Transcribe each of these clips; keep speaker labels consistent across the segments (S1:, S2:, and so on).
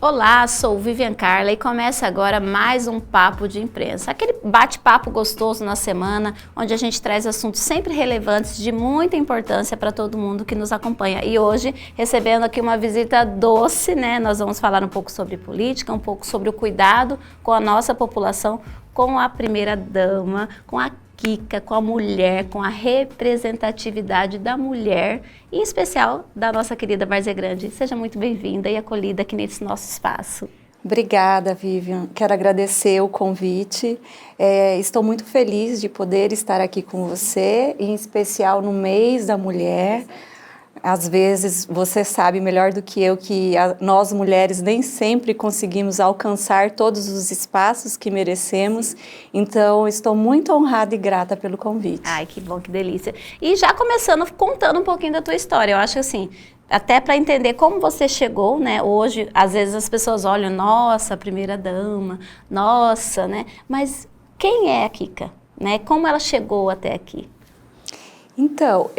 S1: Olá, sou Vivian Carla e começa agora mais um Papo de Imprensa. Aquele bate-papo gostoso na semana, onde a gente traz assuntos sempre relevantes de muita importância para todo mundo que nos acompanha. E hoje, recebendo aqui uma visita doce, né? Nós vamos falar um pouco sobre política, um pouco sobre o cuidado com a nossa população, com a primeira-dama, com a Kika, com a mulher, com a representatividade da mulher, em especial da nossa querida Várzea Grande. Seja muito bem-vinda e acolhida aqui nesse nosso espaço.
S2: Obrigada, Vivian. Quero agradecer o convite. Estou muito feliz de poder estar aqui com você, em especial no mês da mulher. Às vezes, você sabe melhor do que eu que nós mulheres nem sempre conseguimos alcançar todos os espaços que merecemos. Então, estou muito honrada e grata pelo convite.
S1: Ai, que bom, que delícia. E já começando, contando um pouquinho da tua história, eu acho assim, até para entender como você chegou, né? Hoje, às vezes as pessoas olham, nossa, primeira-dama, nossa, né? Mas quem é a Kika, né? Como ela chegou até aqui?
S2: Então,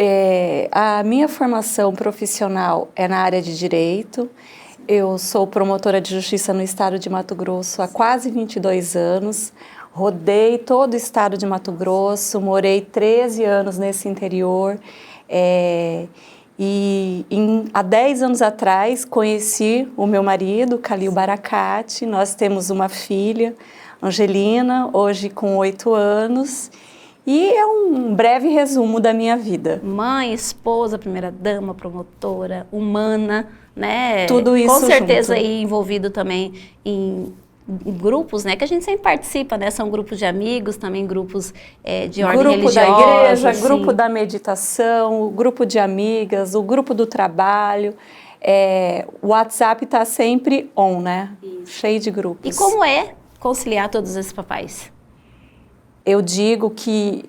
S2: a minha formação profissional é na área de Direito. Eu sou promotora de Justiça no estado de Mato Grosso há quase 22 anos. Rodei todo o estado de Mato Grosso, morei 13 anos nesse interior. Há 10 anos atrás, conheci o meu marido, Calil Baracate. Nós temos uma filha, Angelina, hoje com 8 anos. E é um breve resumo da minha vida.
S1: Mãe, esposa, primeira-dama, promotora, humana, né?
S2: Tudo isso
S1: com certeza
S2: junto.
S1: aí envolvido também em grupos, né? Que a gente sempre participa, né? São grupos de amigos, também grupos de ordem religiosa.
S2: Grupo da igreja,
S1: assim.
S2: grupo da meditação, o grupo de amigas, o grupo do trabalho. O WhatsApp está sempre on, né? Isso. Cheio de grupos.
S1: E como é conciliar todos esses papéis?
S2: Eu digo que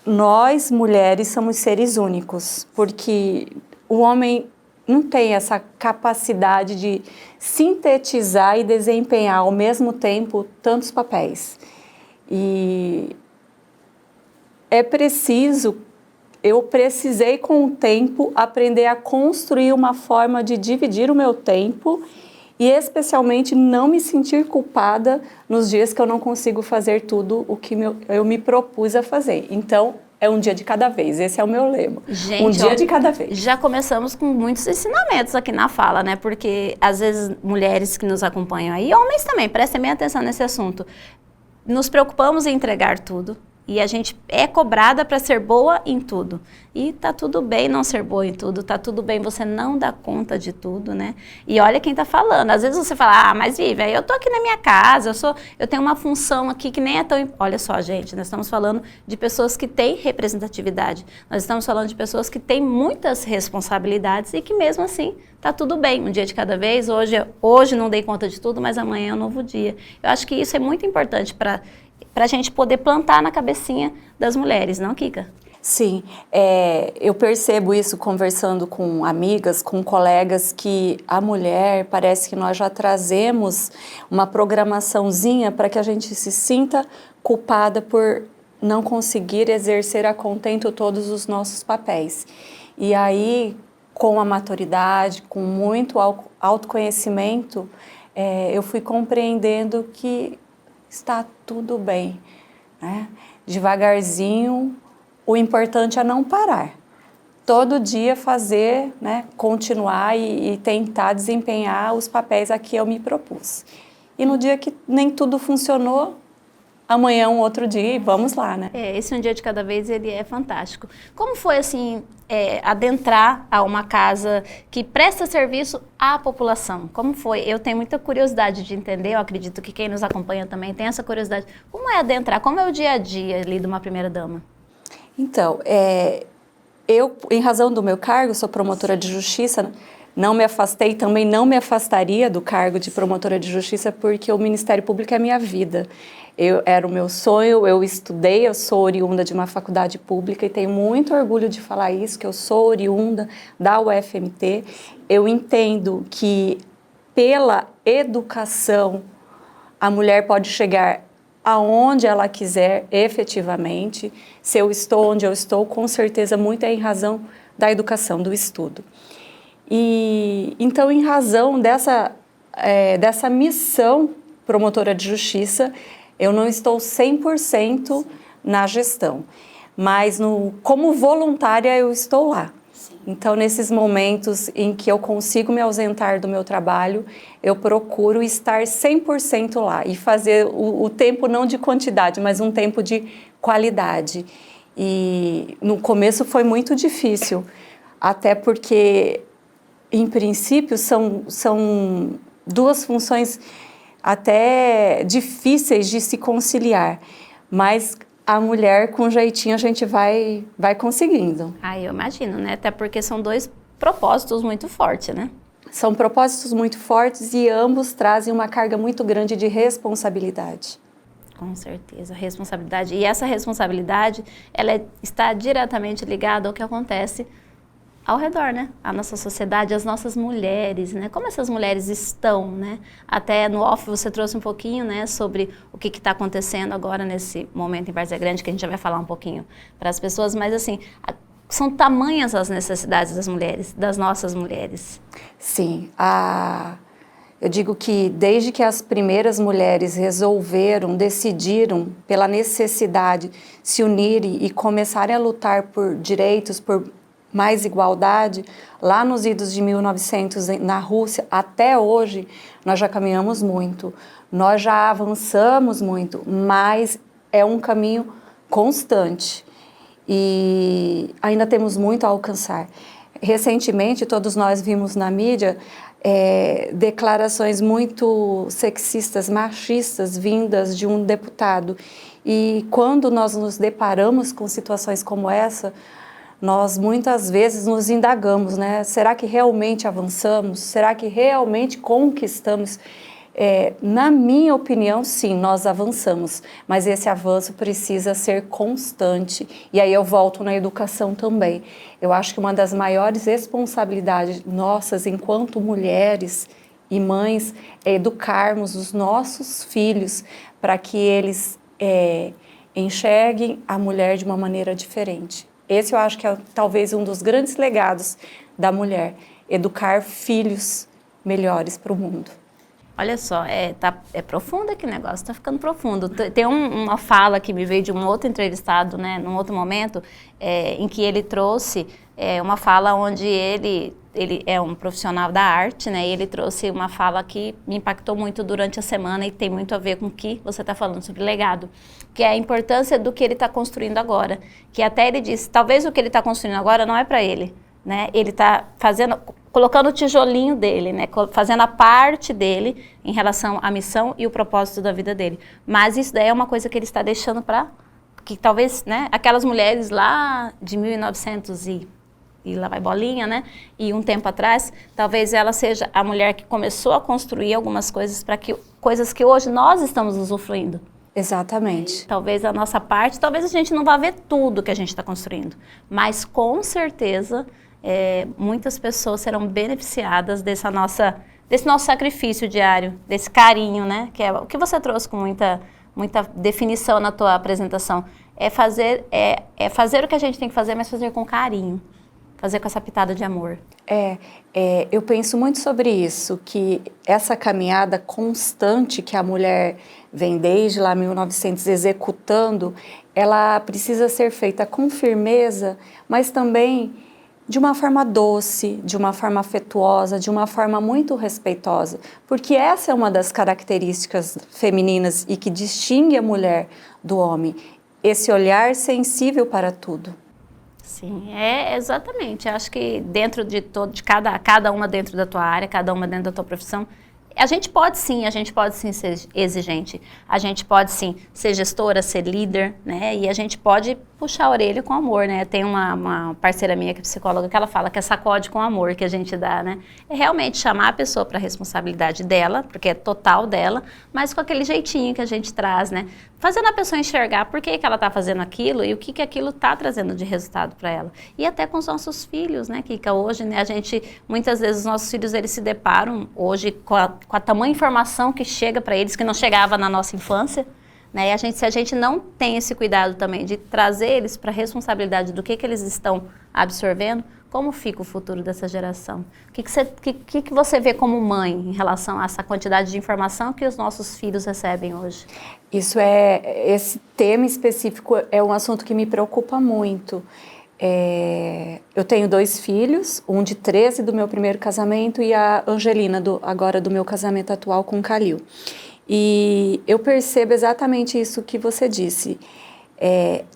S2: nós, mulheres, somos seres únicos, porque o homem não tem essa capacidade de sintetizar e desempenhar ao mesmo tempo tantos papéis. E eu precisei com o tempo aprender a construir uma forma de dividir o meu tempo e especialmente não me sentir culpada nos dias que eu não consigo fazer tudo o que eu me propus a fazer. Então, é um dia de cada vez, esse é o meu lema.
S1: Gente,
S2: um dia de cada vez.
S1: Já começamos com muitos ensinamentos aqui na fala, né? Porque, às vezes, mulheres que nos acompanham aí, homens também, prestem bem atenção nesse assunto. Nos preocupamos em entregar tudo. E a gente é cobrada para ser boa em tudo. E tá tudo bem não ser boa em tudo, tá tudo bem você não dar conta de tudo, né? E olha quem tá falando. Às vezes você fala, mas Vivi, eu tô aqui na minha casa, eu tenho uma função aqui que nem é tão... Olha só, gente, nós estamos falando de pessoas que têm representatividade. Nós estamos falando de pessoas que têm muitas responsabilidades e que mesmo assim tá tudo bem. Um dia de cada vez, hoje não dei conta de tudo, mas amanhã é um novo dia. Eu acho que isso é muito importante para a gente poder plantar na cabecinha das mulheres, não, Kika?
S2: Sim, eu percebo isso conversando com amigas, com colegas, que a mulher, parece que nós já trazemos uma programaçãozinha para que a gente se sinta culpada por não conseguir exercer a contento todos os nossos papéis. E aí, com a maturidade, com muito autoconhecimento, eu fui compreendendo que está tudo bem, né? Devagarzinho, o importante é não parar. Todo dia fazer, né? Continuar e tentar desempenhar os papéis a que eu me propus. E no dia que nem tudo funcionou, amanhã é um outro dia e vamos lá, né?
S1: Esse um dia de cada vez, ele é fantástico. Como foi, assim, adentrar a uma casa que presta serviço à população? Como foi? Eu tenho muita curiosidade de entender, eu acredito que quem nos acompanha também tem essa curiosidade. Como é adentrar? Como é o dia a dia ali de uma primeira-dama?
S2: Então, eu, em razão do meu cargo, sou promotora de justiça, não me afastei, também não me afastaria do cargo de promotora de justiça, porque o Ministério Público é a minha vida. Era o meu sonho, eu estudei, eu sou oriunda de uma faculdade pública e tenho muito orgulho de falar isso, que eu sou oriunda da UFMT. Eu entendo que pela educação a mulher pode chegar aonde ela quiser efetivamente. Se eu estou onde eu estou, com certeza muito é em razão da educação, do estudo. E então, em razão dessa dessa missão promotora de justiça, eu não estou 100% na gestão, mas como voluntária eu estou lá. Então, nesses momentos em que eu consigo me ausentar do meu trabalho, eu procuro estar 100% lá e fazer o tempo não de quantidade, mas um tempo de qualidade. E no começo foi muito difícil, até porque, em princípio, são duas funções até difíceis de se conciliar, mas a mulher, com jeitinho, a gente vai conseguindo.
S1: Ah, eu imagino, né? Até porque são dois propósitos muito fortes, né?
S2: São propósitos muito fortes e ambos trazem uma carga muito grande de responsabilidade.
S1: Com certeza, responsabilidade. E essa responsabilidade, ela está diretamente ligada ao que acontece ao redor, né? A nossa sociedade, as nossas mulheres, né? Como essas mulheres estão, né? Até no off você trouxe um pouquinho, né? Sobre o que está acontecendo agora nesse momento em Várzea Grande, que a gente já vai falar um pouquinho para as pessoas, mas assim, são tamanhas as necessidades das mulheres, das nossas mulheres.
S2: Sim, eu digo que desde que as primeiras mulheres decidiram pela necessidade se unirem e começarem a lutar por direitos, por mais igualdade, lá nos idos de 1900 na Rússia, até hoje, nós já caminhamos muito, nós já avançamos muito, mas é um caminho constante e ainda temos muito a alcançar. Recentemente, todos nós vimos na mídia declarações muito sexistas, machistas, vindas de um deputado. E quando nós nos deparamos com situações como essa, nós muitas vezes nos indagamos, né? Será que realmente avançamos? Será que realmente conquistamos? Na minha opinião, sim, nós avançamos, mas esse avanço precisa ser constante. E aí eu volto na educação também. Eu acho que uma das maiores responsabilidades nossas enquanto mulheres e mães é educarmos os nossos filhos para que eles enxerguem a mulher de uma maneira diferente. Esse eu acho que é talvez um dos grandes legados da mulher, educar filhos melhores para o mundo.
S1: Olha só, é profundo aqui o negócio, está ficando profundo. Tem uma fala que me veio de um outro entrevistado, né, num outro momento, em que ele trouxe uma fala onde ele é um profissional da arte, né, e ele trouxe uma fala que me impactou muito durante a semana e tem muito a ver com o que você está falando sobre legado, que é a importância do que ele está construindo agora. Que até ele disse, talvez o que ele está construindo agora não é para ele, né, ele está colocando o tijolinho dele, né, fazendo a parte dele em relação à missão e o propósito da vida dele. Mas isso daí é uma coisa que ele está deixando para que talvez, né, aquelas mulheres lá de 1900 e lá vai bolinha, né, e um tempo atrás, talvez ela seja a mulher que começou a construir algumas coisas para que coisas que hoje nós estamos usufruindo.
S2: Exatamente.
S1: Talvez a nossa parte, talvez a gente não vá ver tudo que a gente está construindo, mas com certeza muitas pessoas serão beneficiadas desse nosso sacrifício diário, desse carinho, né? Que é o que você trouxe com muita definição na tua apresentação. É fazer o que a gente tem que fazer, mas fazer com carinho, fazer com essa pitada de amor. Eu penso muito sobre isso, que essa caminhada constante que a mulher vem desde lá 1900 executando, ela precisa ser feita com firmeza, mas também de uma forma doce, de uma forma afetuosa, de uma forma muito respeitosa, porque essa é uma das características femininas e que distingue a mulher do homem, esse olhar sensível para tudo. Sim, exatamente. Acho que dentro de cada uma dentro da tua área, cada uma dentro da tua profissão, a gente pode sim ser exigente, a gente pode sim ser gestora, ser líder, né? E a gente pode puxar a orelha com amor, né? Tem uma parceira minha que é psicóloga que ela fala que é sacode com amor que a gente dá, né? É realmente chamar a pessoa para a responsabilidade dela, porque é total dela, mas com aquele jeitinho que a gente traz, né? Fazendo a pessoa enxergar por que ela está fazendo aquilo e o que aquilo está trazendo de resultado para ela. E até com os nossos filhos, né, Kika? Hoje, né, muitas vezes os nossos filhos, eles se deparam hoje com a tamanha informação que chega para eles, que não chegava na nossa infância, né? E se a gente não tem esse cuidado também de trazer eles para a responsabilidade do que eles estão absorvendo, como fica o futuro dessa geração? O que você vê como mãe em relação a essa quantidade de informação que os nossos filhos recebem hoje?
S2: Esse tema específico é um assunto que me preocupa muito. Eu tenho 2 filhos, um de 13 do meu primeiro casamento e a Angelina, agora do meu casamento atual com o Calil. E eu percebo exatamente isso que você disse.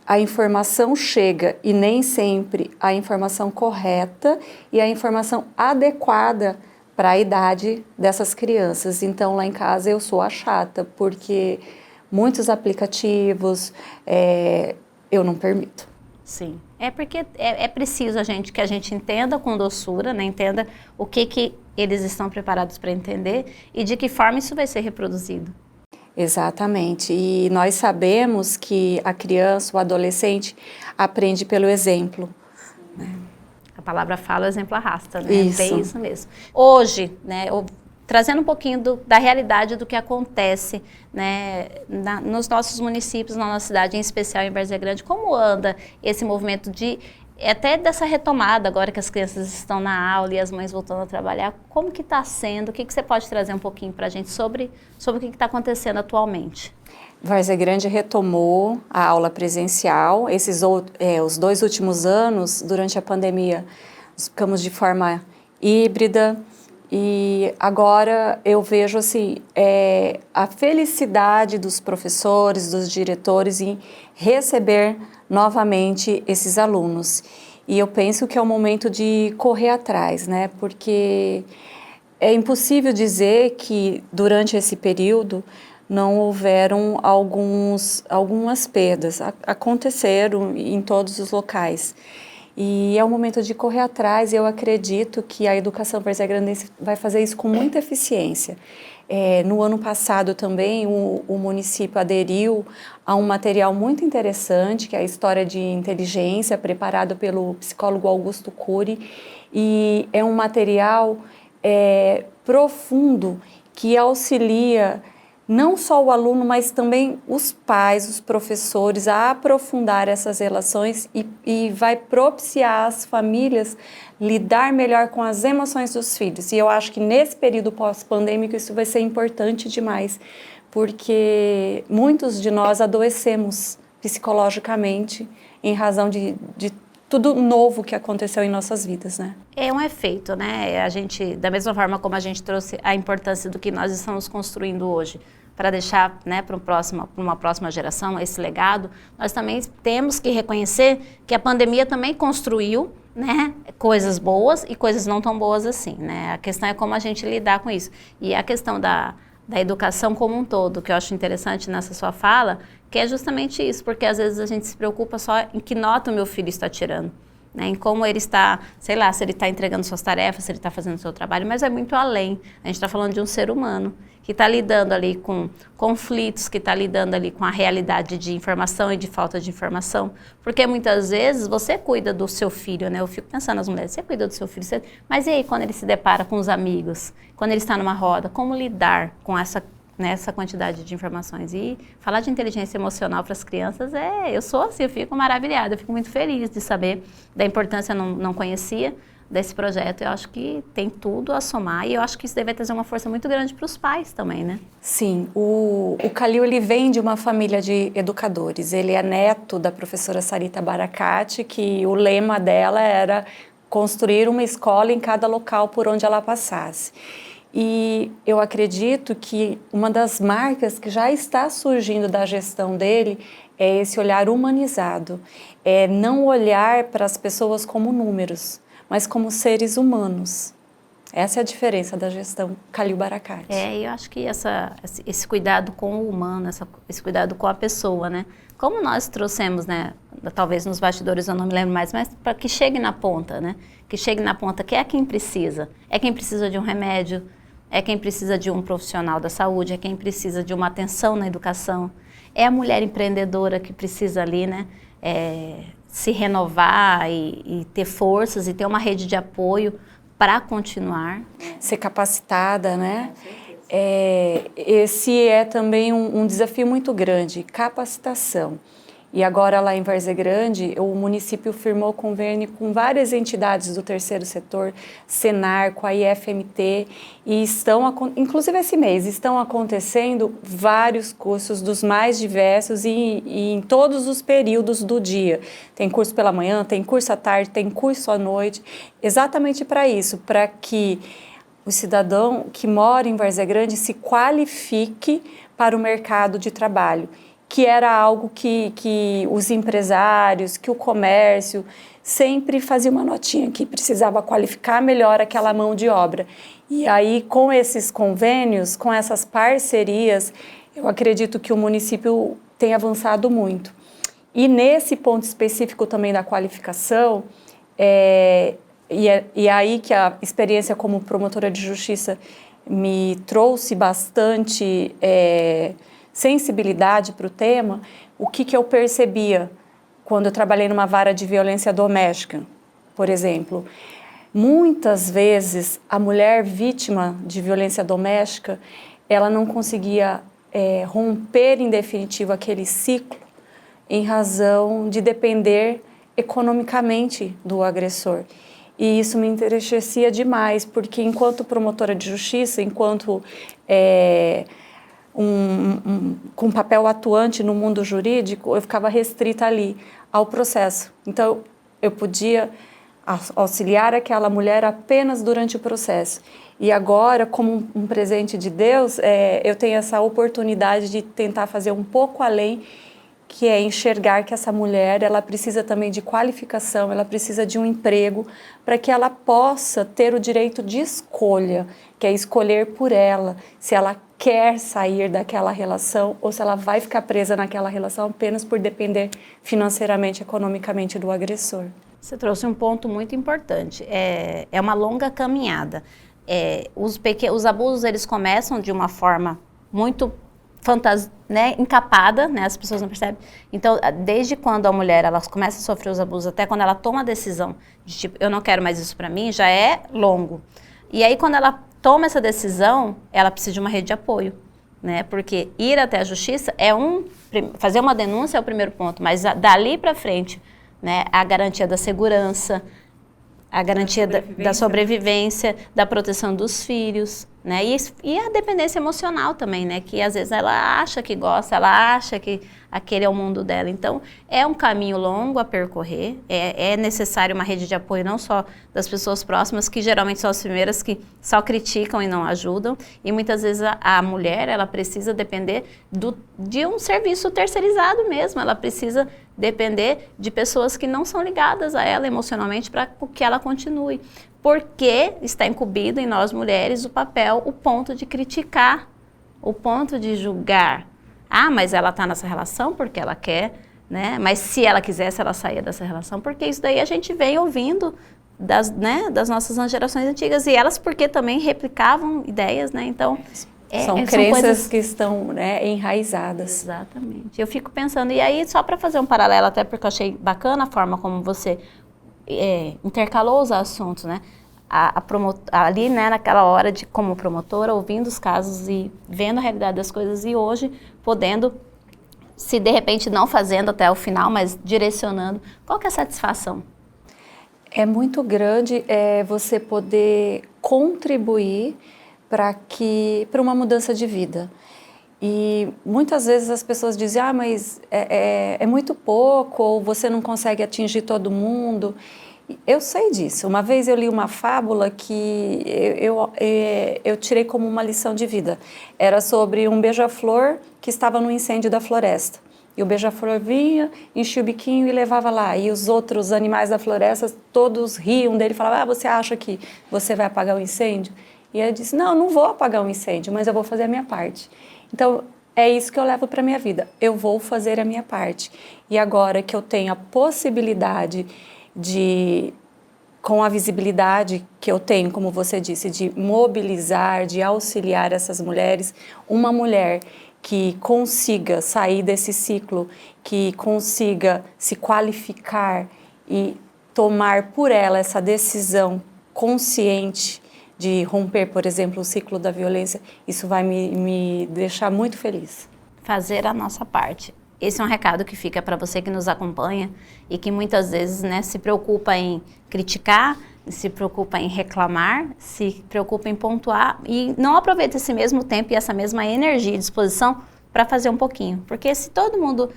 S2: A informação chega e nem sempre a informação correta e a informação adequada para a idade dessas crianças. Então, lá em casa eu sou a chata, porque muitos aplicativos eu não permito.
S1: Sim, porque é preciso que a gente entenda com doçura, né? Entenda o que eles estão preparados para entender e de que forma isso vai ser reproduzido.
S2: Exatamente, e nós sabemos que a criança, o adolescente, aprende pelo exemplo. Né?
S1: A palavra fala, o exemplo arrasta, né?
S2: Isso.
S1: É isso mesmo. Hoje, né, trazendo um pouquinho da realidade do que acontece, né, nos nossos municípios, na nossa cidade, em especial em Várzea Grande, como anda esse movimento até dessa retomada agora que as crianças estão na aula e as mães voltando a trabalhar, como que está sendo? O que você pode trazer um pouquinho para a gente sobre o que está acontecendo atualmente?
S2: Várzea Grande retomou a aula presencial. Os 2 últimos anos, durante a pandemia, nós ficamos de forma híbrida e agora eu vejo assim, a felicidade dos professores, dos diretores em receber novamente esses alunos. E eu penso que é o momento de correr atrás, né? Porque é impossível dizer que durante esse período não houveram algumas perdas. Aconteceram em todos os locais. E é o momento de correr atrás e eu acredito que a educação várzea-grandense vai fazer isso com muita eficiência. No ano passado também o município aderiu a um material muito interessante, que é a História de Inteligência, preparado pelo psicólogo Augusto Cury, e é um material profundo que auxilia não só o aluno, mas também os pais, os professores, a aprofundar essas relações e vai propiciar as famílias lidar melhor com as emoções dos filhos. E eu acho que nesse período pós-pandêmico isso vai ser importante demais, porque muitos de nós adoecemos psicologicamente em razão de tudo novo que aconteceu em nossas vidas, né?
S1: É um efeito, né? Da mesma forma como a gente trouxe a importância do que nós estamos construindo hoje para deixar, né, para uma próxima geração esse legado, nós também temos que reconhecer que a pandemia também construiu, né, coisas boas e coisas não tão boas assim, né? A questão é como a gente lidar com isso. E a questão da educação como um todo, que eu acho interessante nessa sua fala, que é justamente isso, porque às vezes a gente se preocupa só em que nota o meu filho está tirando, né, em como ele está, sei lá, se ele está entregando suas tarefas, se ele está fazendo o seu trabalho, mas é muito além. A gente está falando de um ser humano que está lidando ali com conflitos, que está lidando ali com a realidade de informação e de falta de informação, porque muitas vezes você cuida do seu filho, né? Eu fico pensando nas mulheres, você cuida do seu filho, mas e aí quando ele se depara com os amigos, quando ele está numa roda, como lidar com essa quantidade de informações? E falar de inteligência emocional para as crianças, eu sou assim, eu fico maravilhada, eu fico muito feliz de saber da importância, eu não conhecia desse projeto. Eu acho que tem tudo a somar e eu acho que isso deve trazer uma força muito grande para os pais também, né?
S2: Sim, o Calil, ele vem de uma família de educadores, ele é neto da professora Sarita Baracate, que o lema dela era construir uma escola em cada local por onde ela passasse. E eu acredito que uma das marcas que já está surgindo da gestão dele é esse olhar humanizado, é não olhar para as pessoas como números, mas como seres humanos. Essa é a diferença da gestão Calil Baracate.
S1: Eu acho que esse cuidado com o humano, esse cuidado com a pessoa, né? Como nós trouxemos, né? Talvez nos bastidores eu não me lembro mais, mas para que chegue na ponta, né? Que chegue na ponta, que é quem precisa. É quem precisa de um remédio, é quem precisa de um profissional da saúde, é quem precisa de uma atenção na educação. É a mulher empreendedora que precisa ali, né? Se renovar e ter forças e ter uma rede de apoio para continuar.
S2: Ser capacitada, né? Esse é também um desafio muito grande, capacitação. E agora lá em Várzea Grande, o município firmou convênio com várias entidades do terceiro setor, Senar, com a IFMT, e inclusive esse mês, estão acontecendo vários cursos dos mais diversos e em todos os períodos do dia. Tem curso pela manhã, tem curso à tarde, tem curso à noite, exatamente para isso, para que o cidadão que mora em Várzea Grande se qualifique para o mercado de trabalho, que era algo que os empresários, que o comércio sempre fazia uma notinha que precisava qualificar melhor aquela mão de obra. E aí, com esses convênios, com essas parcerias, eu acredito que o município tem avançado muito. E nesse ponto específico também da qualificação, e aí que a experiência como promotora de justiça me trouxe bastante sensibilidade para o tema, o que eu percebia quando eu trabalhei numa vara de violência doméstica, por exemplo. Muitas vezes a mulher vítima de violência doméstica, ela não conseguia romper em definitivo aquele ciclo em razão de depender economicamente do agressor. E isso me entristecia demais, porque enquanto promotora de justiça, enquanto com papel atuante no mundo jurídico, eu ficava restrita ali ao processo. Então, eu podia auxiliar aquela mulher apenas durante o processo. E agora, como um presente de Deus, eu tenho essa oportunidade de tentar fazer um pouco além, que é enxergar que essa mulher, ela precisa também de qualificação, ela precisa de um emprego para que ela possa ter o direito de escolha, que é escolher por ela, se ela quer sair daquela relação ou se ela vai ficar presa naquela relação apenas por depender financeiramente, economicamente do agressor.
S1: Você trouxe um ponto muito importante, é uma longa caminhada. Os abusos, eles começam de uma forma muito encapada, né? As pessoas não percebem. Então, desde quando a mulher ela começa a sofrer os abusos, até quando ela toma a decisão de tipo, eu não quero mais isso para mim, já é longo. E aí, quando ela toma essa decisão, ela precisa de uma rede de apoio, né? Porque ir até a justiça fazer uma denúncia é o primeiro ponto, mas dali para frente, né? A garantia da segurança, a garantia da sobrevivência, da proteção dos filhos, né? E a dependência emocional também, né? Que às vezes ela acha que gosta, ela acha que aquele é o mundo dela. Então, é um caminho longo a percorrer, é necessário uma rede de apoio não só das pessoas próximas, que geralmente são as primeiras que só criticam e não ajudam, e muitas vezes a mulher, ela precisa depender de um serviço terceirizado mesmo, ela precisa depender de pessoas que não são ligadas a ela emocionalmente para que ela continue. Porque está incumbido em nós mulheres o ponto de criticar, o ponto de julgar. Ah, mas ela está nessa relação porque ela quer, né? Mas se ela quisesse, ela saía dessa relação, porque isso daí a gente vem ouvindo das nossas gerações antigas, e elas porque também replicavam ideias, né? Então,
S2: são crenças que estão, né, enraizadas.
S1: Exatamente. Eu fico pensando, e aí só para fazer um paralelo, até porque eu achei bacana a forma como você intercalou os assuntos, né? Ali, né, naquela hora como promotora, ouvindo os casos e vendo a realidade das coisas, e hoje podendo, se de repente não fazendo até o final, mas direcionando, qual que é a satisfação?
S2: É muito grande você poder contribuir para uma mudança de vida. E muitas vezes as pessoas dizem, mas é muito pouco, ou você não consegue atingir todo mundo. Eu sei disso. Uma vez eu li uma fábula que eu tirei como uma lição de vida. Era sobre um beija-flor que estava no incêndio da floresta. E o beija-flor vinha, enchia o biquinho e levava lá. E os outros animais da floresta todos riam dele e falavam, você acha que você vai apagar o incêndio? E ele disse, não vou apagar o incêndio, mas eu vou fazer a minha parte. Então, é isso que eu levo para a minha vida. Eu vou fazer a minha parte. E agora que eu tenho a possibilidade com a visibilidade que eu tenho, como você disse, de mobilizar, de auxiliar essas mulheres, uma mulher que consiga sair desse ciclo, que consiga se qualificar e tomar por ela essa decisão consciente de romper, por exemplo, o ciclo da violência, isso vai me deixar muito feliz.
S1: Fazer a nossa parte. esse é um recado que fica para você que nos acompanha e que muitas vezes, né, se preocupa em criticar, se preocupa em reclamar, se preocupa em pontuar e não aproveita esse mesmo tempo e essa mesma energia e disposição para fazer um pouquinho. Porque se todo mundo,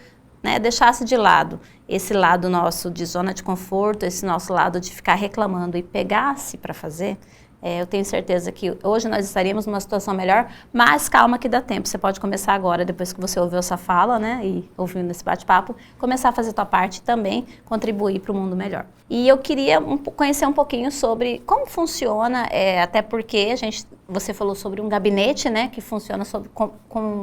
S1: né, deixasse de lado esse lado nosso de zona de conforto, esse nosso lado de ficar reclamando e pegasse para fazer, eu tenho certeza que hoje nós estaríamos numa situação melhor, mas calma que dá tempo. Você pode começar agora, depois que você ouviu essa fala, né, e ouvindo esse bate-papo, começar a fazer a tua parte e também contribuir para o mundo melhor. E eu queria conhecer um pouquinho sobre como funciona, até porque você falou sobre um gabinete, né, que funciona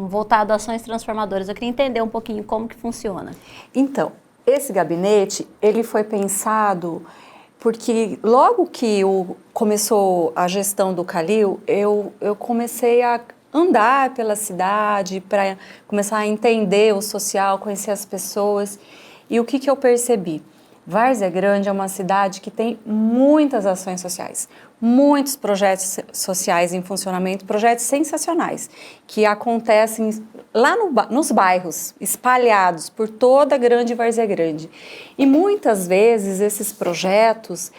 S1: voltado a ações transformadoras. Eu queria entender um pouquinho como que funciona.
S2: Então, esse gabinete, ele foi pensado porque logo que começou a gestão do Calil, eu comecei a andar pela cidade para começar a entender o social, conhecer as pessoas. E o que eu percebi? Várzea Grande é uma cidade que tem muitas ações sociais, muitos projetos sociais em funcionamento, projetos sensacionais, que acontecem lá nos bairros, espalhados por toda a grande Várzea Grande. E muitas vezes esses projetos,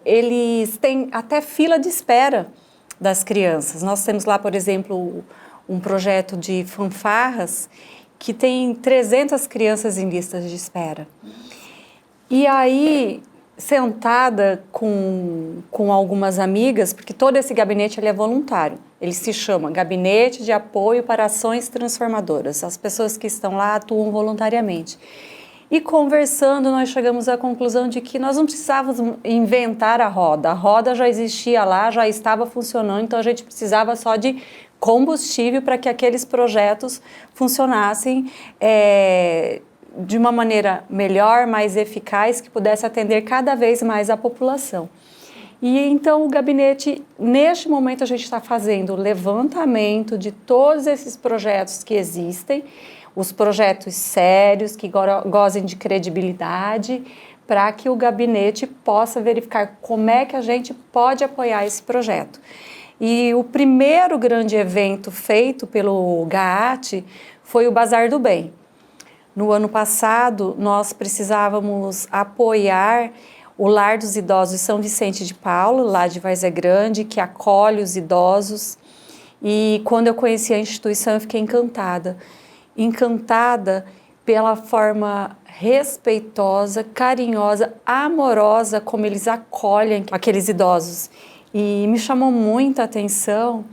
S2: eles têm até fila de espera das crianças. Nós temos lá, por exemplo, um projeto de fanfarras que tem 300 crianças em listas de espera. E aí, sentada com algumas amigas, porque todo esse gabinete ele é voluntário, ele se chama Gabinete de Apoio para Ações Transformadoras. As pessoas que estão lá atuam voluntariamente. E conversando, nós chegamos à conclusão de que nós não precisávamos inventar a roda já existia lá, já estava funcionando, então a gente precisava só de combustível para que aqueles projetos funcionassem de uma maneira melhor, mais eficaz, que pudesse atender cada vez mais a população. E então o gabinete, neste momento a gente está fazendo o levantamento de todos esses projetos que existem, os projetos sérios, que gozem de credibilidade, para que o gabinete possa verificar como é que a gente pode apoiar esse projeto. E o primeiro grande evento feito pelo GAAT foi o Bazar do Bem. No ano passado, nós precisávamos apoiar o Lar dos Idosos São Vicente de Paulo, lá de Várzea Grande, que acolhe os idosos. E quando eu conheci a instituição, eu fiquei encantada. Encantada pela forma respeitosa, carinhosa, amorosa, como eles acolhem aqueles idosos. E me chamou muita atenção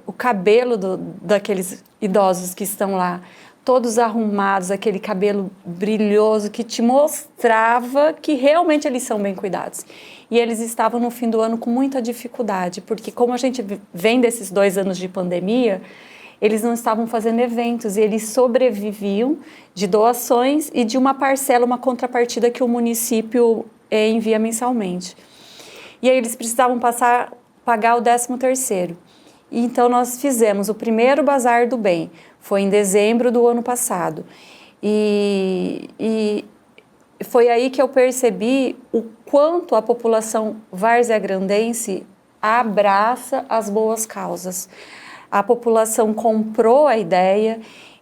S2: o cabelo daqueles idosos que estão lá, todos arrumados, aquele cabelo brilhoso que te mostrava que realmente eles são bem cuidados. E eles estavam no fim do ano com muita dificuldade, porque como a gente vem desses 2 anos de pandemia, eles não estavam fazendo eventos e eles sobreviviam de doações e de uma parcela, uma contrapartida que o município envia mensalmente. E aí eles precisavam pagar o 13º. Então nós fizemos o primeiro Bazar do Bem, foi em dezembro do ano passado. E foi aí que eu percebi o quanto a população varzeagrandense abraça as boas causas. A população comprou a ideia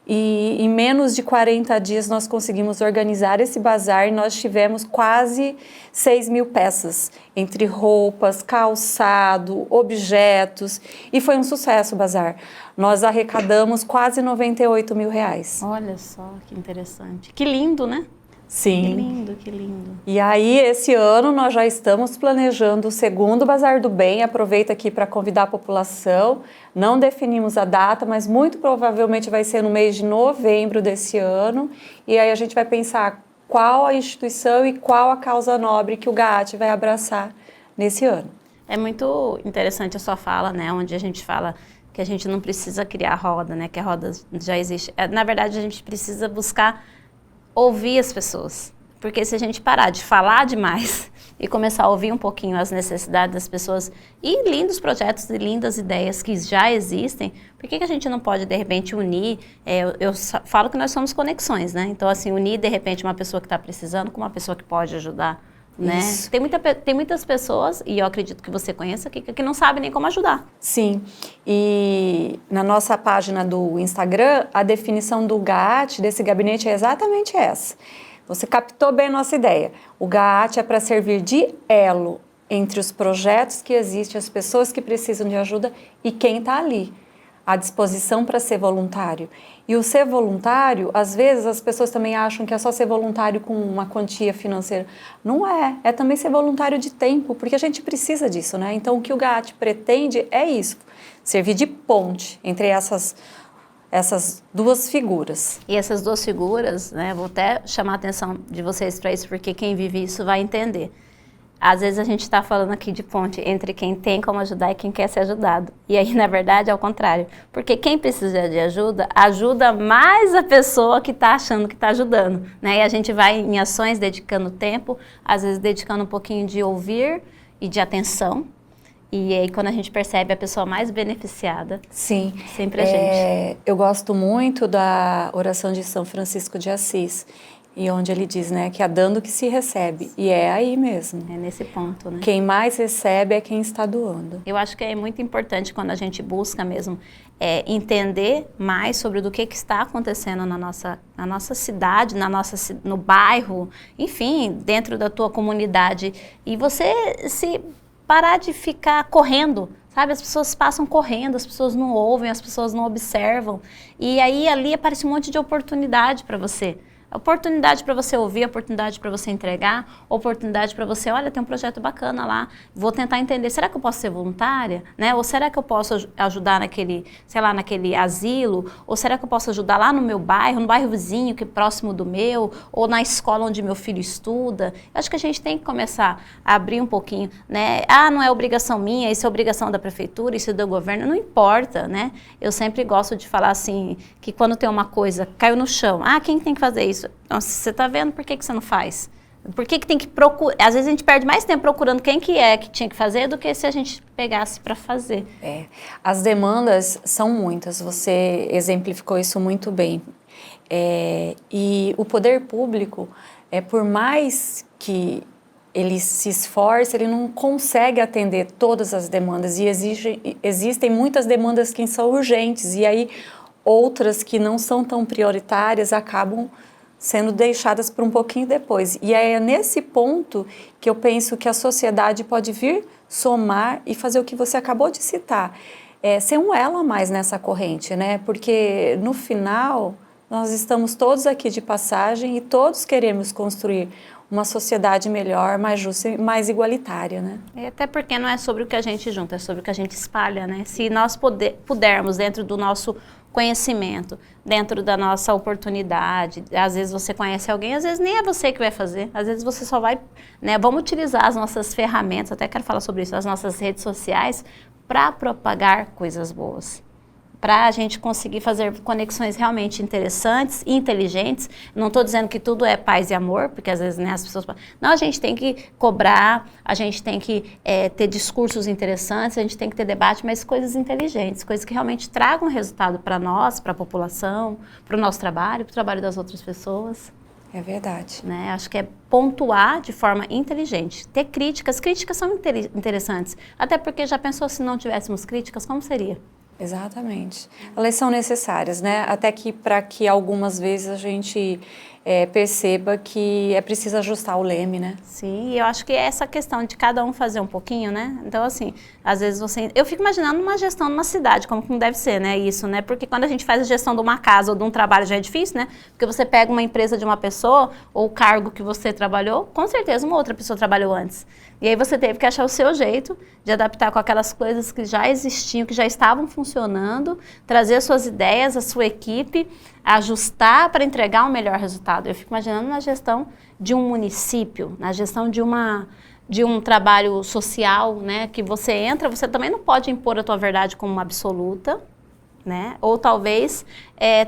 S2: e em menos de 40 dias nós conseguimos organizar esse bazar e nós tivemos quase 6.000 peças, entre roupas, calçado, objetos, e foi um sucesso o bazar. Nós arrecadamos quase R$98 mil.
S1: Olha só, que interessante. Que lindo, né?
S2: Sim.
S1: Que lindo, que lindo.
S2: E aí, esse ano, nós já estamos planejando o segundo Bazar do Bem. Aproveito aqui para convidar a população. Não definimos a data, mas muito provavelmente vai ser no mês de novembro desse ano. E aí a gente vai pensar qual a instituição e qual a causa nobre que o GAAT vai abraçar nesse ano.
S1: É muito interessante a sua fala, né? Onde a gente fala que a gente não precisa criar roda, né? Que a roda já existe. Na verdade, a gente precisa buscar ouvir as pessoas, porque se a gente parar de falar demais e começar a ouvir um pouquinho as necessidades das pessoas e lindos projetos e lindas ideias que já existem, por que a gente não pode de repente unir, eu falo que nós somos conexões, né? Então assim, unir de repente uma pessoa que está precisando com uma pessoa que pode ajudar né? Tem muitas pessoas, e eu acredito que você conheça, que não sabem nem como ajudar.
S2: Sim, e na nossa página do Instagram, a definição do GAAT, desse gabinete, é exatamente essa. Você captou bem a nossa ideia. O GAAT é para servir de elo entre os projetos que existem, as pessoas que precisam de ajuda e quem está ali, à disposição para ser voluntário. E o ser voluntário, às vezes as pessoas também acham que é só ser voluntário com uma quantia financeira. Não é, é também ser voluntário de tempo, porque a gente precisa disso, né? Então o que o GAAT pretende é isso, servir de ponte entre essas duas figuras.
S1: E essas duas figuras, né, vou até chamar a atenção de vocês para isso, porque quem vive isso vai entender. Às vezes a gente está falando aqui de ponte entre quem tem como ajudar e quem quer ser ajudado. E aí, na verdade, é o contrário. Porque quem precisa de ajuda, ajuda mais a pessoa que está achando que está ajudando, né? E a gente vai em ações dedicando tempo, às vezes dedicando um pouquinho de ouvir e de atenção. E aí, quando a gente percebe a pessoa mais beneficiada,
S2: sim,
S1: sempre a gente.
S2: Eu gosto muito da oração de São Francisco de Assis, e onde ele diz, né, que é dando que se recebe. E é aí mesmo.
S1: É nesse ponto, né?
S2: Quem mais recebe é quem está doando.
S1: Eu acho que é muito importante quando a gente busca mesmo entender mais sobre do que está acontecendo na nossa cidade, no bairro, enfim, dentro da tua comunidade. E você se parar de ficar correndo, sabe? As pessoas passam correndo, as pessoas não ouvem, as pessoas não observam. E aí ali aparece um monte de oportunidade para você. Oportunidade para você ouvir, oportunidade para você entregar, oportunidade para você, olha, tem um projeto bacana lá, vou tentar entender, será que eu posso ser voluntária? Né? Ou será que eu posso ajudar naquele, sei lá, naquele asilo? Ou será que eu posso ajudar lá no meu bairro, no bairro vizinho, que é próximo do meu? Ou na escola onde meu filho estuda? Eu acho que a gente tem que começar a abrir um pouquinho, né? Ah, não é obrigação minha, isso é obrigação da prefeitura, isso é do governo, não importa, né? Eu sempre gosto de falar assim, que quando tem uma coisa, caiu no chão, ah, quem tem que fazer isso? Nossa, você está vendo, por que você não faz? Por que tem que procurar? Às vezes a gente perde mais tempo procurando quem que tinha que fazer do que se a gente pegasse para fazer.
S2: As demandas são muitas, você exemplificou isso muito bem. E o poder público, por mais que ele se esforce, ele não consegue atender todas as demandas. E existem muitas demandas que são urgentes, e aí outras que não são tão prioritárias acabam sendo deixadas por um pouquinho depois. E é nesse ponto que eu penso que a sociedade pode vir somar e fazer o que você acabou de citar, ser um elo a mais nessa corrente, né? Porque no final nós estamos todos aqui de passagem e todos queremos construir uma sociedade melhor, mais justa e mais igualitária, né?
S1: Até porque não é sobre o que a gente junta, é sobre o que a gente espalha, né? Se nós pudermos, dentro do nosso conhecimento, dentro da nossa oportunidade, às vezes você conhece alguém, às vezes nem é você que vai fazer, às vezes você só vai, né? Vamos utilizar as nossas ferramentas, até quero falar sobre isso, as nossas redes sociais, para propagar coisas boas. Para a gente conseguir fazer conexões realmente interessantes e inteligentes. Não estou dizendo que tudo é paz e amor, porque às vezes, né, as pessoas... Não, a gente tem que cobrar, a gente tem que ter discursos interessantes, a gente tem que ter debate, mas coisas inteligentes, coisas que realmente tragam resultado para nós, para a população, para o nosso trabalho, para o trabalho das outras pessoas.
S2: É verdade.
S1: Né? Acho que é pontuar de forma inteligente. Ter críticas são interessantes. Até porque já pensou se não tivéssemos críticas, como seria?
S2: Exatamente. Elas são necessárias, né? Até que para que algumas vezes a gente perceba que é preciso ajustar o leme, né?
S1: Sim, e eu acho que é essa questão de cada um fazer um pouquinho, né? Então, assim, às vezes eu fico imaginando uma gestão numa cidade, como que não deve ser, né? Isso, né? Porque quando a gente faz a gestão de uma casa ou de um trabalho já é difícil, né? Porque você pega uma empresa de uma pessoa ou o cargo que você trabalhou, com certeza uma outra pessoa trabalhou antes. E aí você teve que achar o seu jeito de adaptar com aquelas coisas que já existiam, que já estavam funcionando, trazer as suas ideias, a sua equipe, ajustar para entregar um melhor resultado. Eu fico imaginando na gestão de um município, na gestão de um trabalho social, né, que você entra, você também não pode impor a tua verdade como uma absoluta, né, ou talvez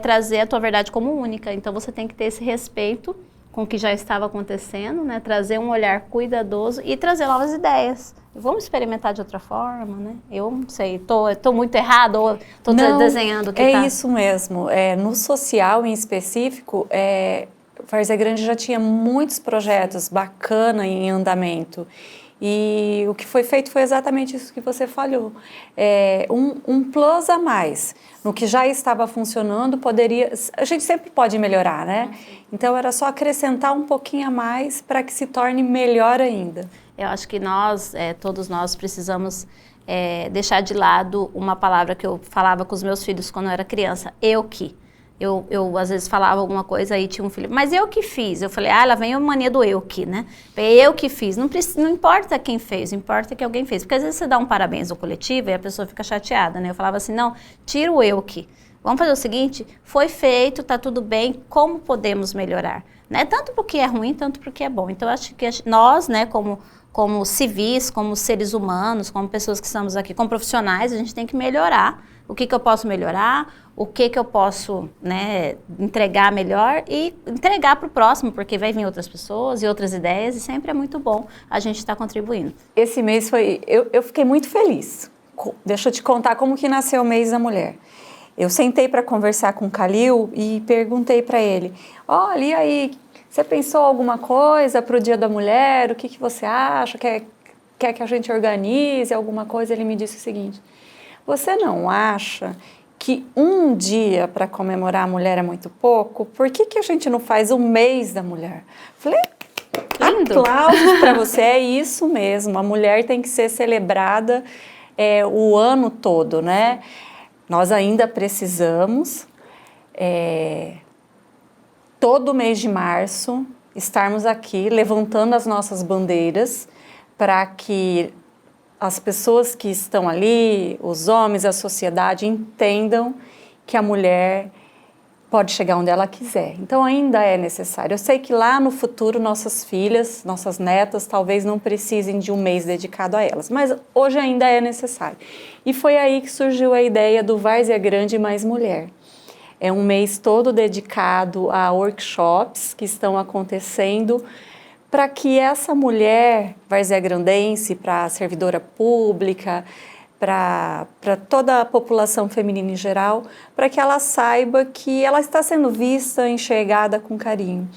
S1: trazer a tua verdade como única. Então você tem que ter esse respeito com o que já estava acontecendo, né, trazer um olhar cuidadoso e trazer novas ideias. Vamos experimentar de outra forma, né? Eu não sei, tô muito errado ou estou desenhando o que tá?
S2: É isso mesmo. No social, em específico, Várzea Grande já tinha muitos projetos bacanas em andamento. E o que foi feito foi exatamente isso que você falou. Um plus a mais. No que já estava funcionando, a gente sempre pode melhorar, né? Então, era só acrescentar um pouquinho a mais para que se torne melhor ainda.
S1: Eu acho que todos nós precisamos deixar de lado uma palavra que eu falava com os meus filhos quando eu era criança, eu que. Eu às vezes falava alguma coisa e tinha um filho, mas eu que fiz. Eu falei, lá vem a mania do eu que, né? Eu que fiz. Não importa quem fez, importa que alguém fez. Porque às vezes você dá um parabéns no coletivo e a pessoa fica chateada, né? Eu falava assim, não, tira o eu que. Vamos fazer o seguinte, foi feito, tá tudo bem, como podemos melhorar? Né? Tanto porque é ruim, tanto porque é bom. Então, acho que nós, né, como civis, como seres humanos, como pessoas que estamos aqui, como profissionais, a gente tem que melhorar. O que eu posso melhorar, o que eu posso, né, entregar melhor e entregar para o próximo, porque vai vir outras pessoas e outras ideias e sempre é muito bom a gente estar contribuindo.
S2: Esse mês eu fiquei muito feliz. Deixa eu te contar como que nasceu o mês da mulher. Eu sentei para conversar com o Calil e perguntei para ele, olha, e aí, você pensou alguma coisa para o Dia da Mulher? O que você acha? Quer que a gente organize alguma coisa? Ele me disse o seguinte, você não acha que um dia para comemorar a mulher é muito pouco? Por que a gente não faz um mês da mulher? Falei, lindo. Aplausos para você, é isso mesmo, a mulher tem que ser celebrada o ano todo, né? Nós ainda precisamos, todo mês de março, estarmos aqui levantando as nossas bandeiras para que as pessoas que estão ali, os homens, a sociedade, entendam que a mulher pode chegar onde ela quiser. Então, ainda é necessário. Eu sei que lá no futuro, nossas filhas, nossas netas, talvez não precisem de um mês dedicado a elas, mas hoje ainda é necessário. E foi aí que surgiu a ideia do Várzea Grande Mais Mulher. É um mês todo dedicado a workshops que estão acontecendo para que essa mulher varzea-grandense, para a servidora pública, para toda a população feminina em geral, para que ela saiba que ela está sendo vista, enxergada com carinho.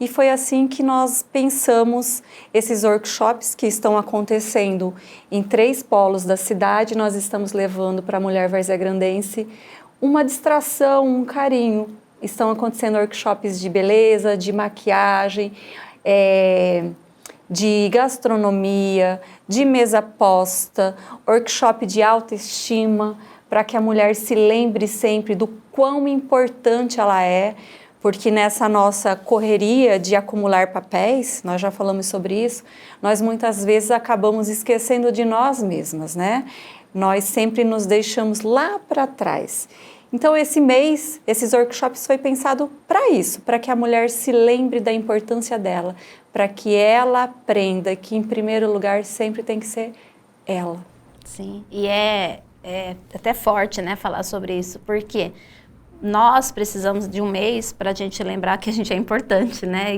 S2: E foi assim que nós pensamos esses workshops que estão acontecendo em 3 polos da cidade. Nós estamos levando para a mulher varzea-grandense uma distração, um carinho. Estão acontecendo workshops de beleza, de maquiagem, de gastronomia, de mesa posta, workshop de autoestima, para que a mulher se lembre sempre do quão importante ela é, porque nessa nossa correria de acumular papéis, nós já falamos sobre isso, nós muitas vezes acabamos esquecendo de nós mesmas, né? Nós sempre nos deixamos lá para trás. Então, esse mês, esses workshops foi pensado para isso, para que a mulher se lembre da importância dela, para que ela aprenda que, em primeiro lugar, sempre tem que ser ela.
S1: Sim, e é até forte, né, falar sobre isso, porque nós precisamos de um mês para a gente lembrar que a gente é importante, né,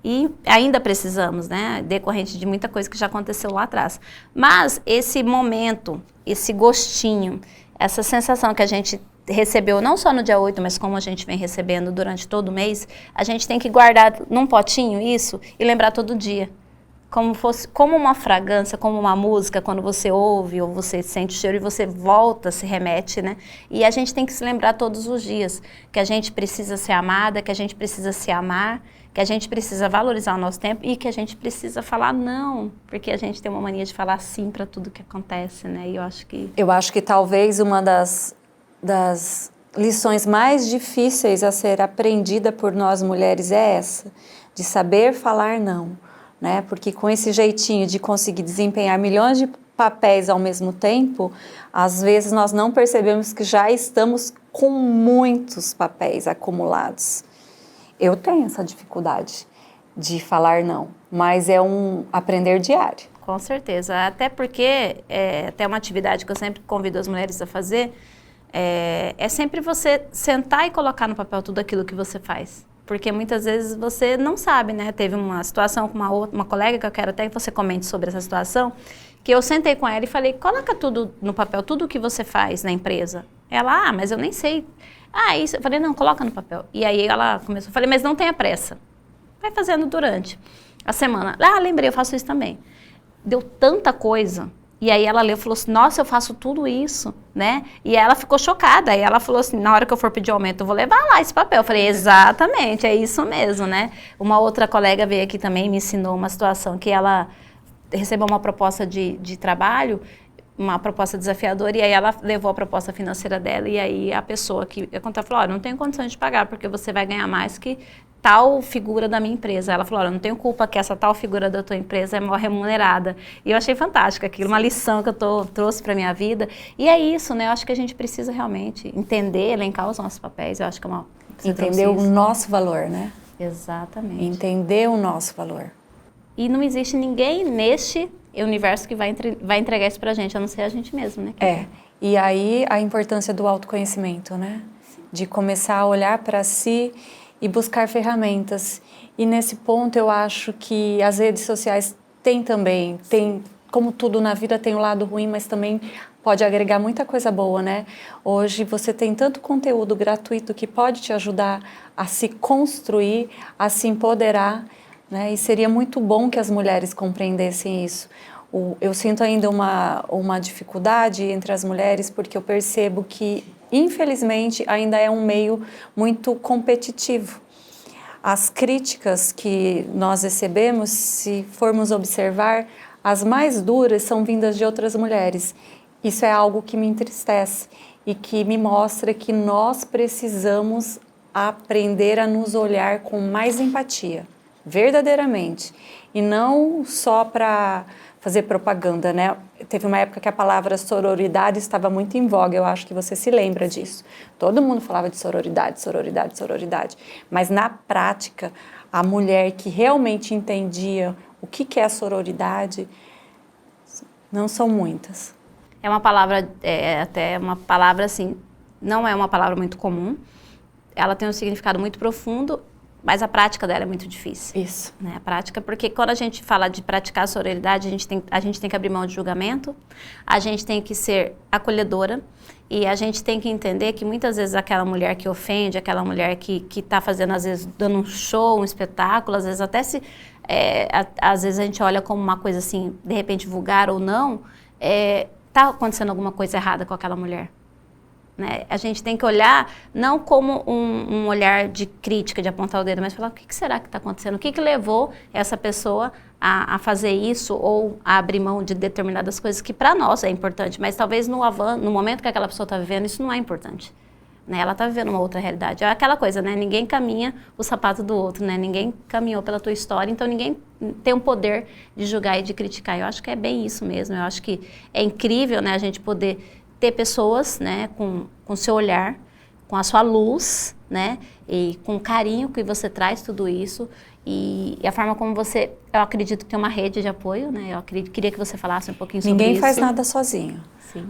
S1: e ainda precisamos, né, decorrente de muita coisa que já aconteceu lá atrás. Mas esse momento, esse gostinho, essa sensação que a gente recebeu não só no dia 8, mas como a gente vem recebendo durante todo o mês, a gente tem que guardar num potinho isso e lembrar todo dia. Como uma fragrância, como uma música, quando você ouve ou você sente o cheiro e você volta, se remete, né? E a gente tem que se lembrar todos os dias que a gente precisa ser amada, que a gente precisa se amar, que a gente precisa valorizar o nosso tempo e que a gente precisa falar não, porque a gente tem uma mania de falar sim para tudo que acontece, né? E eu acho que
S2: talvez uma das lições mais difíceis a ser aprendida por nós mulheres é essa, de saber falar não, né? Porque com esse jeitinho de conseguir desempenhar milhões de papéis ao mesmo tempo, às vezes nós não percebemos que já estamos com muitos papéis acumulados. Eu tenho essa dificuldade de falar não, mas é um aprender diário.
S1: Com certeza, até porque até uma atividade que eu sempre convido as mulheres a fazer, é sempre você sentar e colocar no papel tudo aquilo que você faz. Porque muitas vezes você não sabe, né? Teve uma situação com uma colega, que eu quero até que você comente sobre essa situação, que eu sentei com ela e falei, coloca tudo no papel, tudo o que você faz na empresa. Ela, mas eu nem sei. Ah, isso. Eu falei, não, coloca no papel. E aí ela começou, eu falei, mas não tenha pressa. Vai fazendo durante a semana. Ah, lembrei, eu faço isso também. Deu tanta coisa. E aí ela leu e falou assim, nossa, eu faço tudo isso, né? E ela ficou chocada. Aí ela falou assim, na hora que eu for pedir aumento, eu vou levar lá esse papel. Eu falei, exatamente, é isso mesmo, né? Uma outra colega veio aqui também e me ensinou uma situação que ela recebeu uma proposta de trabalho, uma proposta desafiadora, e aí ela levou a proposta financeira dela, e aí a pessoa que ia contar falou, olha, não tenho condições de pagar, porque você vai ganhar mais que tal figura da minha empresa. Ela falou, olha, não tenho culpa que essa tal figura da tua empresa é mal remunerada. E eu achei fantástico aquilo, uma lição que eu trouxe para minha vida. E é isso, né? Eu acho que a gente precisa realmente entender, elencar os nossos papéis. Eu acho que é uma...
S2: Entender o nosso valor, né?
S1: Exatamente.
S2: Entender o nosso valor.
S1: E não existe ninguém neste universo que vai entregar isso pra gente, a não ser a gente mesmo, né?
S2: E aí a importância do autoconhecimento, né? De começar a olhar para si e buscar ferramentas. E nesse ponto eu acho que as redes sociais têm também, como tudo na vida tem um lado ruim, mas também pode agregar muita coisa boa, né? Hoje você tem tanto conteúdo gratuito que pode te ajudar a se construir, a se empoderar, né? E seria muito bom que as mulheres compreendessem isso. Eu sinto ainda uma dificuldade entre as mulheres, porque eu percebo que, infelizmente, ainda é um meio muito competitivo. As críticas que nós recebemos, se formos observar, as mais duras são vindas de outras mulheres. Isso é algo que me entristece e que me mostra que nós precisamos aprender a nos olhar com mais empatia, verdadeiramente, e não só para fazer propaganda, né? Teve uma época que a palavra sororidade estava muito em voga, eu acho que você se lembra disso. Todo mundo falava de sororidade, sororidade, sororidade. Mas na prática, a mulher que realmente entendia o que é a sororidade, não são muitas.
S1: É uma palavra, até uma palavra assim, não é uma palavra muito comum, ela tem um significado muito profundo, mas a prática dela é muito difícil.
S2: Isso.
S1: Né? A prática, porque quando a gente fala de praticar a sororidade, a gente tem que abrir mão de julgamento, a gente tem que ser acolhedora e a gente tem que entender que muitas vezes aquela mulher que ofende, aquela mulher que está fazendo, às vezes, dando um show, um espetáculo, às vezes até às vezes a gente olha como uma coisa assim, de repente vulgar ou não, está acontecendo alguma coisa errada com aquela mulher. Né? A gente tem que olhar não como um olhar de crítica, de apontar o dedo, mas falar o que será que está acontecendo? O que levou essa pessoa a fazer isso ou a abrir mão de determinadas coisas que para nós é importante, mas talvez no momento que aquela pessoa está vivendo, isso não é importante. Né? Ela está vivendo uma outra realidade. É aquela coisa, né? Ninguém caminha o sapato do outro, né? Ninguém caminhou pela tua história, então ninguém tem o poder de julgar e de criticar. Eu acho que é bem isso mesmo. Eu acho que é incrível, né, a gente poder ter pessoas, né, com seu olhar, com a sua luz, né, e com o carinho que você traz tudo isso e a forma como você, eu acredito que tem uma rede de apoio, né, queria que você falasse um pouquinho sobre isso.
S2: Ninguém faz nada sozinho.
S1: Sim.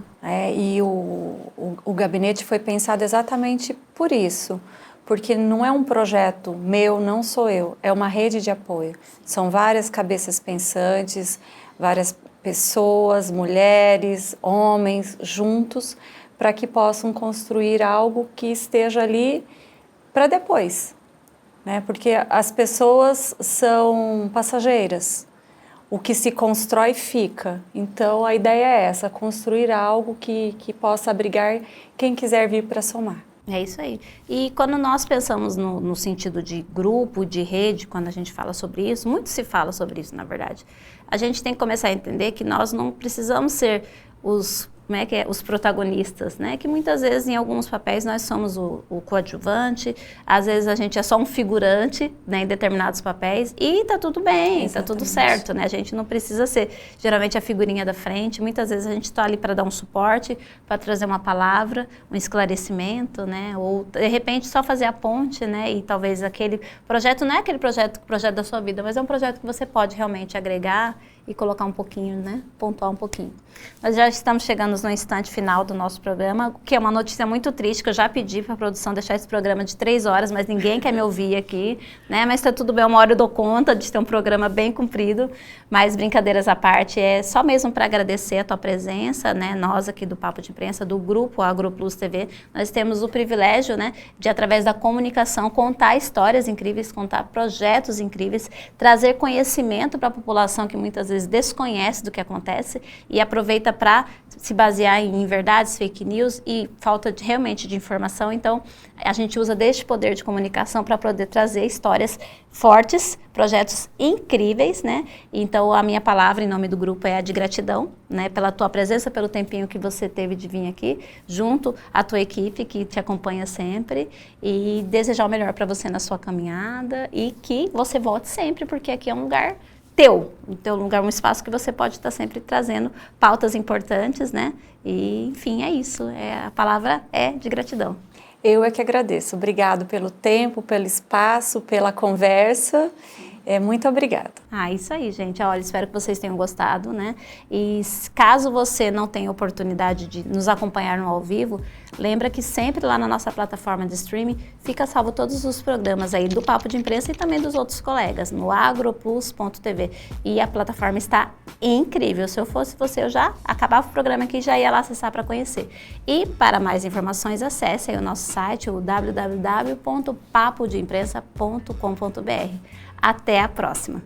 S2: E o gabinete foi pensado exatamente por isso, porque não é um projeto meu, não sou eu, é uma rede de apoio. São várias cabeças pensantes, várias pessoas, mulheres, homens, juntos, para que possam construir algo que esteja ali para depois, né? Porque as pessoas são passageiras, o que se constrói fica. Então a ideia é essa, construir algo que possa abrigar quem quiser vir para somar.
S1: É isso aí. E quando nós pensamos no sentido de grupo, de rede, quando a gente fala sobre isso, muito se fala sobre isso, na verdade. A gente tem que começar a entender que nós não precisamos ser os protagonistas, né? Que muitas vezes em alguns papéis nós somos o coadjuvante, às vezes a gente é só um figurante, né, em determinados papéis e tá tudo bem, tá tudo certo, né? A gente não precisa ser geralmente a figurinha da frente, muitas vezes a gente está ali para dar um suporte, para trazer uma palavra, um esclarecimento, né? Ou de repente só fazer a ponte, né? E talvez aquele projeto não é aquele projeto da sua vida, mas é um projeto que você pode realmente agregar e colocar um pouquinho, né? Pontuar um pouquinho. Nós já estamos chegando no instante final do nosso programa, que é uma notícia muito triste, que eu já pedi para a produção deixar esse programa de 3 horas, mas ninguém quer me ouvir aqui, né? Mas está tudo bem, uma hora eu dou conta de ter um programa bem comprido, mas brincadeiras à parte, é só mesmo para agradecer a tua presença, né? Nós aqui do Papo de Imprensa, do grupo AgroPlus TV, nós temos o privilégio, né, de através da comunicação contar histórias incríveis, contar projetos incríveis, trazer conhecimento para a população que muitas vezes desconhece do que acontece e aproveita para se basear em verdades, fake news e falta realmente de informação. Então, a gente usa deste poder de comunicação para poder trazer histórias fortes, projetos incríveis, né? Então, a minha palavra em nome do grupo é a de gratidão, né? Pela tua presença, pelo tempinho que você teve de vir aqui, junto à tua equipe que te acompanha sempre, e desejar o melhor para você na sua caminhada e que você volte sempre, porque aqui é um lugar teu, lugar, um espaço que você pode estar sempre trazendo pautas importantes, né? E, enfim, é isso. A palavra é de gratidão.
S2: Eu é que agradeço. Obrigado pelo tempo, pelo espaço, pela conversa. Muito obrigada.
S1: Isso aí, gente. Olha, espero que vocês tenham gostado, né? E caso você não tenha oportunidade de nos acompanhar no ao vivo, lembra que sempre lá na nossa plataforma de streaming fica salvo todos os programas aí do Papo de Imprensa e também dos outros colegas, no agroplus.tv. E a plataforma está incrível. Se eu fosse você, eu já acabava o programa aqui e já ia lá acessar para conhecer. E para mais informações, acesse aí o nosso site, o www.papodeimprensa.com.br. Até a próxima!